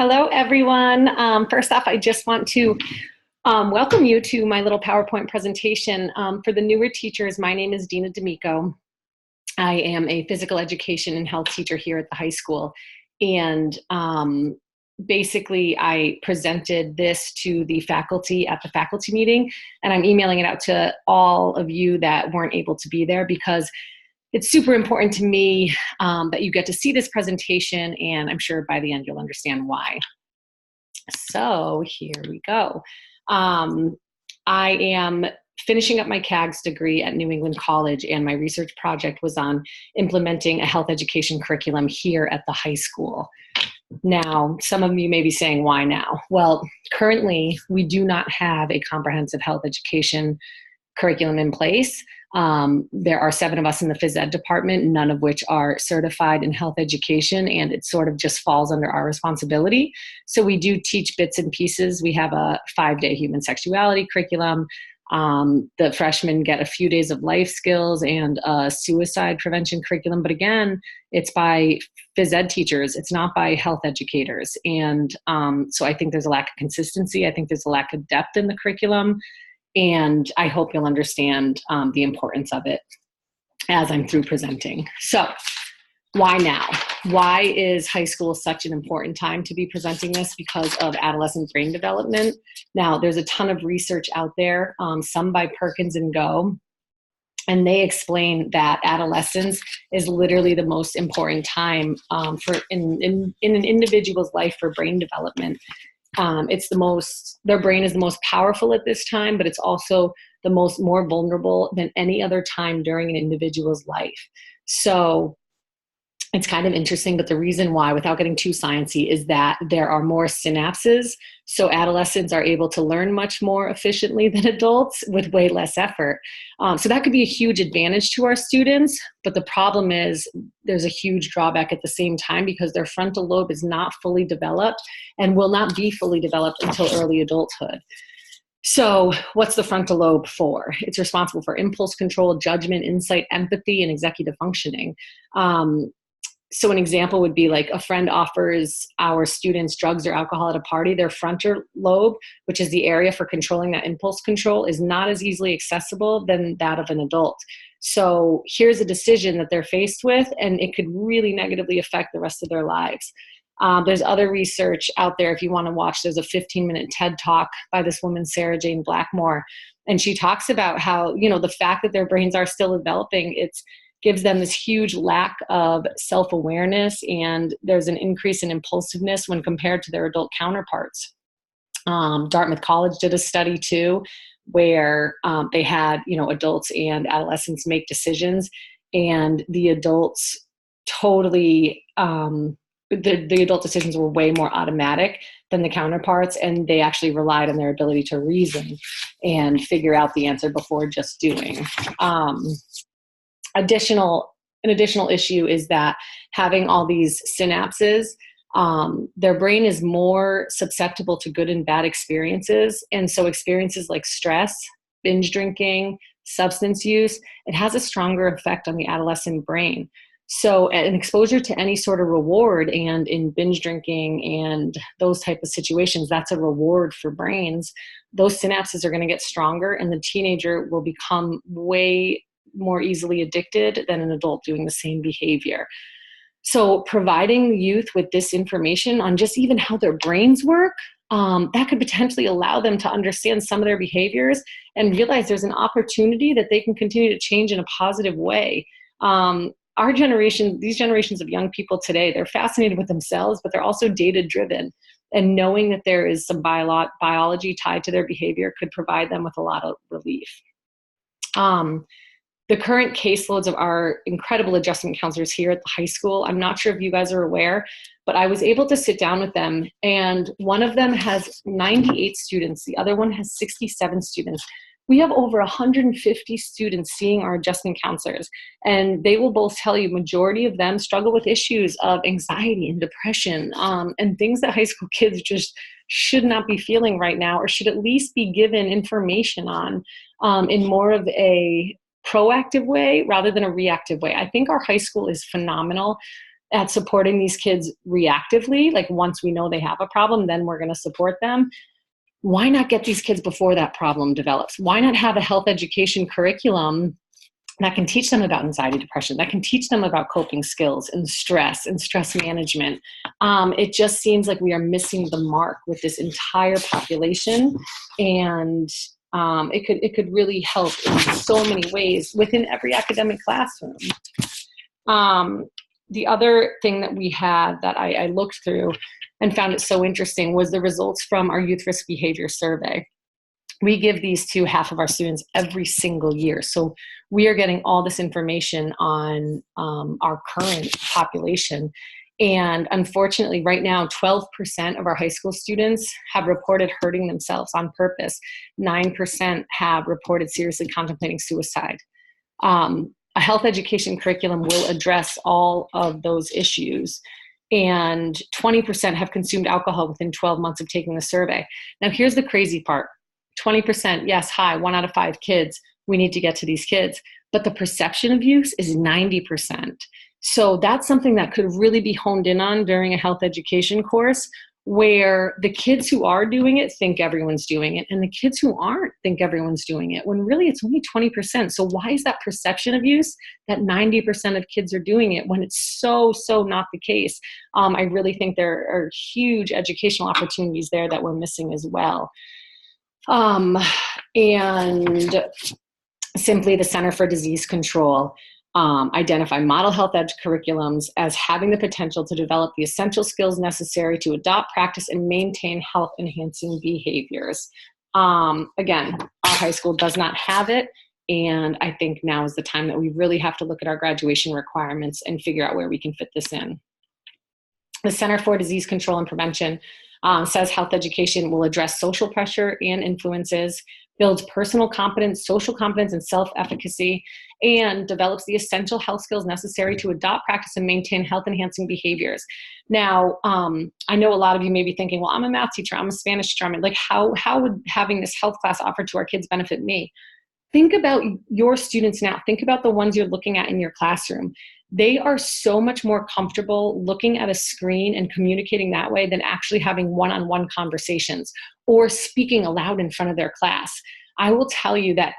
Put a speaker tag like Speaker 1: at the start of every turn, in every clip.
Speaker 1: Hello, everyone. First off, I just want to welcome you to my little PowerPoint presentation. For the newer teachers, my name is Dina D'Amico. I am a physical education and health teacher here at the high school. And basically, I presented this to the faculty at the faculty meeting, and I'm emailing it out to all of you that weren't able to be there because it's super important to me that you get to see this presentation, and I'm sure by the end you'll understand why. So here we go. I am finishing up my CAGS degree at New England College, and my research project was on implementing a health education curriculum here at the high school. Now, some of you may be saying, why now? Well, currently we do not have a comprehensive health education curriculum in place. There are 7 of us in the phys ed department, none of which are certified in health education, and it sort of just falls under our responsibility. So we do teach bits and pieces. We have a 5-day human sexuality curriculum. The freshmen get a few days of life skills and a suicide prevention curriculum. But again, it's by phys ed teachers. It's not by health educators. And so I think there's a lack of consistency. I think there's a lack of depth in the curriculum. And I hope you'll understand the importance of it as I'm through presenting. So why now? Why is high school such an important time to be presenting this? Because of adolescent brain development. Now, there's a ton of research out there, some by Perkins and Go, and they explain that adolescence is literally the most important time in an individual's life for brain development. Their brain is the most powerful at this time, but it's also the more vulnerable than any other time during an individual's life. So it's kind of interesting, but the reason why, without getting too sciencey, is that there are more synapses. So adolescents are able to learn much more efficiently than adults with way less effort. So that could be a huge advantage to our students, but the problem is there's a huge drawback at the same time because their frontal lobe is not fully developed and will not be fully developed until early adulthood. So what's the frontal lobe for? It's responsible for impulse control, judgment, insight, empathy, and executive functioning. So an example would be like a friend offers our students drugs or alcohol at a party. Their frontal lobe, which is the area for controlling that impulse control, is not as easily accessible than that of an adult. So here's a decision that they're faced with, and it could really negatively affect the rest of their lives. There's other research out there if you want to watch. There's a 15-minute TED Talk by this woman, Sarah Jane Blackmore, and she talks about how, the fact that their brains are still developing, gives them this huge lack of self-awareness, and there's an increase in impulsiveness when compared to their adult counterparts. Dartmouth College did a study too, where they had adults and adolescents make decisions, and the adults totally the adult decisions were way more automatic than the counterparts, and they actually relied on their ability to reason and figure out the answer before just doing. An additional issue is that having all these synapses, their brain is more susceptible to good and bad experiences. And so experiences like stress, binge drinking, substance use, it has a stronger effect on the adolescent brain. So an exposure to any sort of reward, and in binge drinking and those type of situations, that's a reward for brains. Those synapses are going to get stronger, and the teenager will become way more easily addicted than an adult doing the same behavior. So providing youth with this information on just even how their brains work, that could potentially allow them to understand some of their behaviors and realize there's an opportunity that they can continue to change in a positive way. Our generation, these generations of young people today, they're fascinated with themselves, but they're also data driven. And knowing that there is some biology tied to their behavior could provide them with a lot of relief. The current caseloads of our incredible adjustment counselors here at the high school, I'm not sure if you guys are aware, but I was able to sit down with them, and one of them has 98 students. The other one has 67 students. We have over 150 students seeing our adjustment counselors, and they will both tell you majority of them struggle with issues of anxiety and depression, and things that high school kids just should not be feeling right now, or should at least be given information on in more of a proactive way rather than a reactive way. I think our high school is phenomenal. at supporting these kids reactively. Like once we know they have a problem, then we're going to support them. Why not get these kids before that problem develops? Why not have a health education curriculum that can teach them about anxiety, depression, that can teach them about coping skills and stress management? It just seems like we are missing the mark with this entire population, and it could really help in so many ways within every academic classroom. The other thing that we had that I looked through and found it so interesting was the results from our youth risk behavior survey. We give these to half of our students every single year. So we are getting all this information on our current population. And unfortunately, right now, 12% of our high school students have reported hurting themselves on purpose. 9% have reported seriously contemplating suicide. A health education curriculum will address all of those issues. And 20% have consumed alcohol within 12 months of taking the survey. Now, here's the crazy part. 20%, yes, high, 1 out of 5 kids. We need to get to these kids. But the perception of use is 90%. So that's something that could really be honed in on during a health education course, where the kids who are doing it think everyone's doing it, and the kids who aren't think everyone's doing it, when really it's only 20%. So why is that perception of use that 90% of kids are doing it when it's so not the case? I really think there are huge educational opportunities there that we're missing as well. And simply the Center for Disease Control identify model health ed curriculums as having the potential to develop the essential skills necessary to adopt, practice, and maintain health-enhancing behaviors. Again, our high school does not have it, and I think now is the time that we really have to look at our graduation requirements and figure out where we can fit this in. The Center for Disease Control and Prevention says health education will address social pressure and influences, builds personal competence, social competence, and self-efficacy, and develops the essential health skills necessary to adopt, practice, and maintain health-enhancing behaviors. Now, I know a lot of you may be thinking, well, I'm a math teacher, I'm a Spanish teacher, like how would having this health class offered to our kids benefit me? Think about your students now. Think about the ones you're looking at in your classroom. They are so much more comfortable looking at a screen and communicating that way than actually having one-on-one conversations or speaking aloud in front of their class. I will tell you that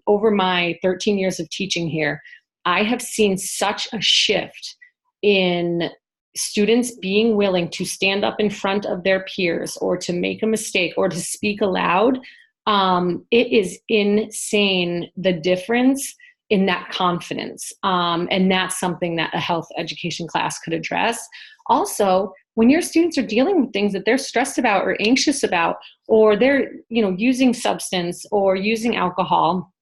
Speaker 1: over my 13 years of teaching here, I have seen such a shift in students being willing to stand up in front of their peers or to make a mistake or to speak aloud. It is insane, the difference in that confidence. And that's something that a health education class could address. Also, when your students are dealing with things that they're stressed about or anxious about, or they're using substance or using alcohol,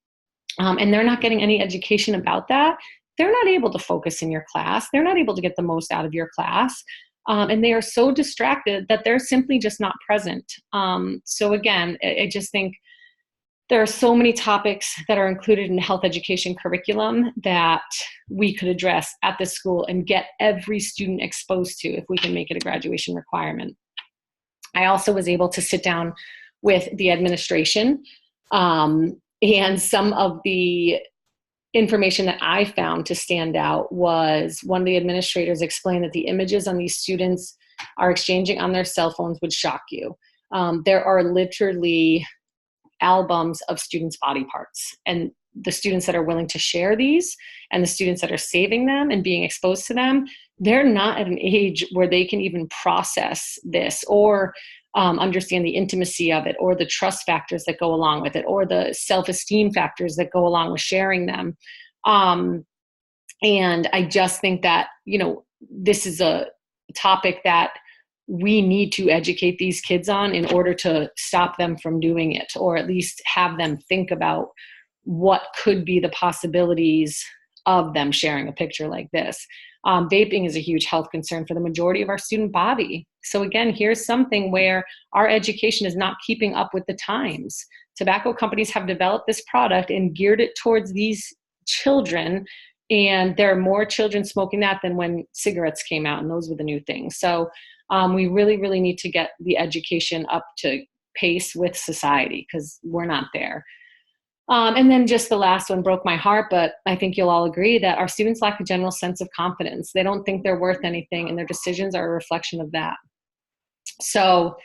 Speaker 1: and they're not getting any education about that, they're not able to focus in your class. They're not able to get the most out of your class. And they are so distracted that they're simply just not present. So again, I just think there are so many topics that are included in health education curriculum that we could address at the school and get every student exposed to if we can make it a graduation requirement. I also was able to sit down with the administration, and some of the information that I found to stand out was one of the administrators explained that the images on these students are exchanging on their cell phones would shock you. There are literally albums of students' body parts, and the students that are willing to share these and the students that are saving them and being exposed to them, they're not at an age where they can even process this or understand the intimacy of it or the trust factors that go along with it or the self-esteem factors that go along with sharing them. And I just think that, this is a topic that we need to educate these kids on in order to stop them from doing it, or at least have them think about what could be the possibilities of them sharing a picture like this. Vaping is a huge health concern for the majority of our student body. So again, here's something where our education is not keeping up with the times. Tobacco companies have developed this product and geared it towards these children, and there are more children smoking that than when cigarettes came out, and those were the new things. So we really, really need to get the education up to pace with society because we're not there. And then just the last one broke my heart, but I think you'll all agree that our students lack a general sense of confidence. They don't think they're worth anything, and their decisions are a reflection of that. So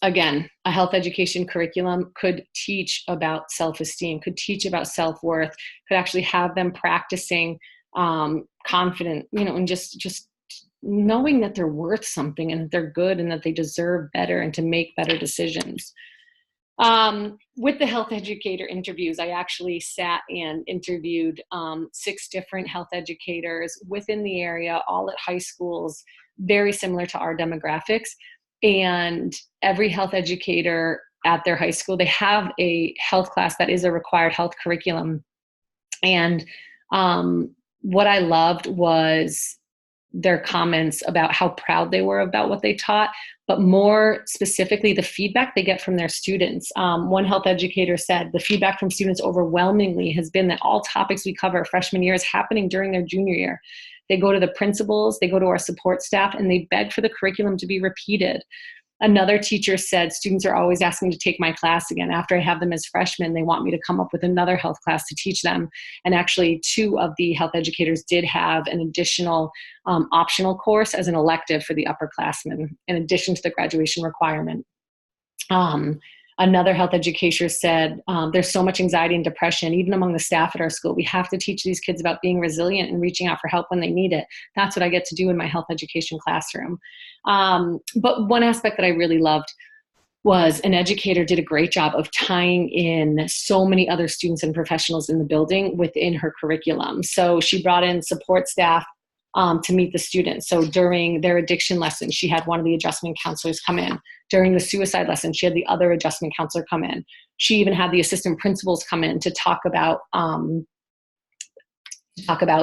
Speaker 1: again, a health education curriculum could teach about self-esteem, could teach about self-worth, could actually have them practicing confident, and just knowing that they're worth something and that they're good and that they deserve better and to make better decisions. With the health educator interviews, I actually sat and interviewed 6 different health educators within the area, all at high schools, very similar to our demographics. And every health educator at their high school, they have a health class that is a required health curriculum. And what I loved was their comments about how proud they were about what they taught, but more specifically, the feedback they get from their students. One health educator said the feedback from students overwhelmingly has been that all topics we cover freshman year is happening during their junior year. They go to the principals, they go to our support staff, and they beg for the curriculum to be repeated. Another teacher said, students are always asking to take my class again. After I have them as freshmen, they want me to come up with another health class to teach them. And actually, 2 of the health educators did have an additional optional course as an elective for the upperclassmen, in addition to the graduation requirement. Another health educator said, there's so much anxiety and depression, even among the staff at our school. We have to teach these kids about being resilient and reaching out for help when they need it. That's what I get to do in my health education classroom. But one aspect that I really loved was an educator did a great job of tying in so many other students and professionals in the building within her curriculum. So she brought in support staff to meet the students. So during their addiction lesson, she had one of the adjustment counselors come in. During the suicide lesson, she had the other adjustment counselor come in. She even had the assistant principals come in to talk about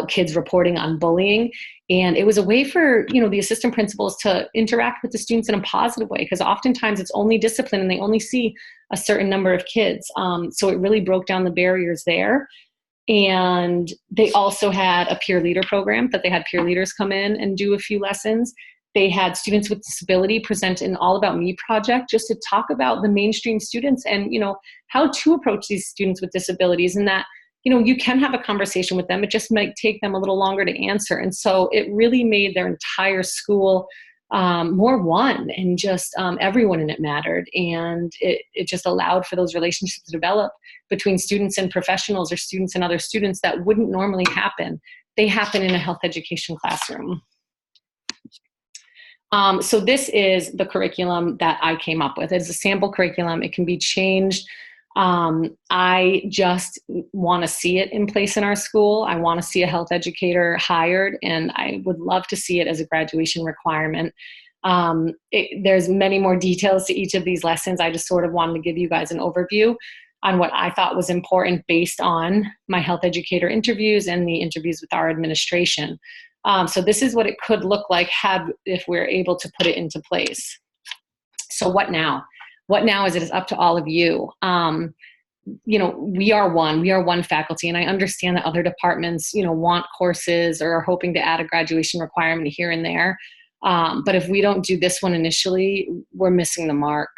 Speaker 1: kids reporting on bullying. And it was a way for, the assistant principals to interact with the students in a positive way, because oftentimes it's only discipline and they only see a certain number of kids. So it really broke down the barriers there. And they also had a peer leader program that they had peer leaders come in and do a few lessons. They had students with disability present an All About Me project just to talk about the mainstream students and, how to approach these students with disabilities, and that, you can have a conversation with them. It just might take them a little longer to answer. And so it really made their entire school more one, and just everyone in it mattered. And it just allowed for those relationships to develop between students and professionals, or students and other students, that wouldn't normally happen. They happen in a health education classroom. So this is the curriculum that I came up with. It's a sample curriculum. It can be changed. I just want to see it in place in our school. I want to see a health educator hired, and I would love to see it as a graduation requirement. There's many more details to each of these lessons. I just sort of wanted to give you guys an overview on what I thought was important based on my health educator interviews and the interviews with our administration. So this is what it could look like if we're able to put it into place. So what now? What now is it is up to all of you. We are one faculty, and I understand that other departments, want courses or are hoping to add a graduation requirement here and there. But if we don't do this one initially, we're missing the mark.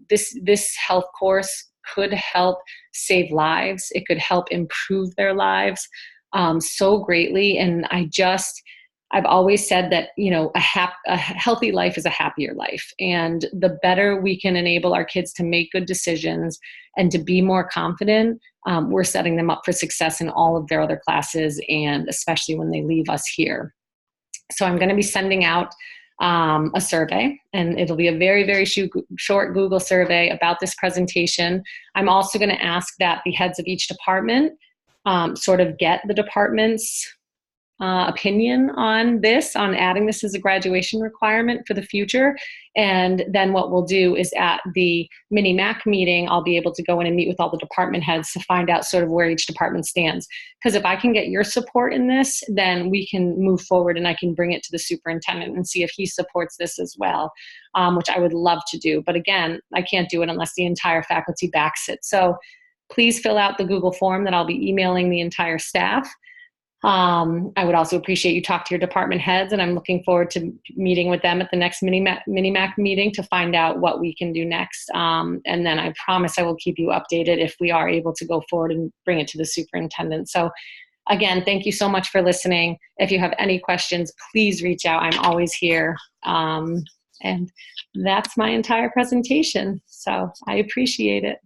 Speaker 1: This health course could help save lives. It could help improve their lives so greatly. And I've always said that, a healthy life is a happier life. And the better we can enable our kids to make good decisions and to be more confident, we're setting them up for success in all of their other classes, and especially when they leave us here. So I'm going to be sending out a survey, and it'll be a very, very short Google survey about this presentation. I'm also going to ask that the heads of each department sort of get the department's opinion on adding this as a graduation requirement for the future. And then what we'll do is at the mini MAC meeting, I'll be able to go in and meet with all the department heads to find out sort of where each department stands. Because if I can get your support in this, then we can move forward, and I can bring it to the superintendent and see if he supports this as well, which I would love to do. But again, I can't do it unless the entire faculty backs it. So please fill out the Google form that I'll be emailing the entire staff. I would also appreciate you talk to your department heads, and I'm looking forward to meeting with them at the next mini-MAC meeting to find out what we can do next. And then I promise I will keep you updated if we are able to go forward and bring it to the superintendent. So again, thank you so much for listening. If you have any questions, please reach out. I'm always here. And that's my entire presentation. So I appreciate it.